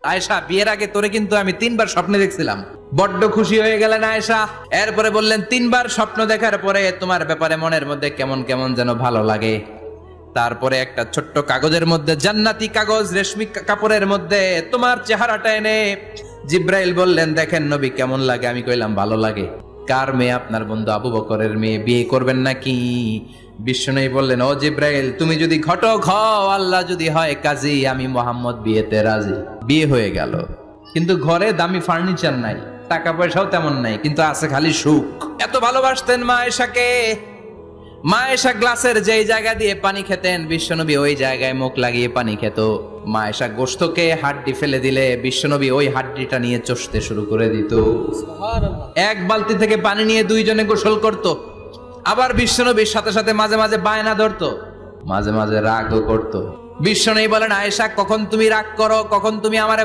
আয়েশা, বিয়ের আগে তোরে কিন্তু আমি 3বার স্বপ্নে দেখছিলাম। বড্ড খুশি হয়ে গেলেন আয়েশা। এরপরে বললেন, 3বার স্বপ্ন দেখার পরে তোমার ব্যাপারে মনের মধ্যে কেমন কেমন যেন ভালো লাগে। তারপরে একটা ছোট্ট কাগজের মধ্যে, জান্নাতি কাগজ, রেশমি কাপড়ের মধ্যে তোমার চেহারাটা এনে জিব্রাইল বললেন, দেখেন নবী কেমন লাগে। আমি কইলাম, ভালো লাগে। কার মেয়ে? আপনার বন্ধু আবু বকরের মেয়ে। বিয়ে করবেন নাকি? বিশ্বনবী বললেন, ও জিব্রাইল, তুমি যদি ঘটক হও, আল্লাহ যদি হয় কাজী, আমি মোহাম্মদ বিয়েতে রাজি। বিয়ে হয়ে গেল, কিন্তু ঘরে দামি ফার্নিচার নাই, টাকা পয়সাও তেমন নাই, কিন্তু আছে খালি সুখ। এত ভালোবাসতেন মা আয়েশাকে। মা আয়েশা গ্লাসের যেই জায়গা দিয়ে পানি খেতেন, বিশ্বনবী ওই জায়গায় মুখ লাগিয়ে পানি খেত। মা আয়েশা গোশতকে হাড্ডি ফেলে দিলে বিশ্বনবী ওই হাড্ডিটা নিয়ে চষতে শুরু করে দিত। এক বালতি থেকে পানি নিয়ে দুইজনে গোসল করত। আবার বিশ্বনবীর সাথে সাথে মাঝে মাঝে বায়না ধরতো, মাঝে মাঝে রাগও করতো। বিশ্বনবী বলেন, আয়েশা, কখন তুমি রাগ করো, কখন তুমি আমারে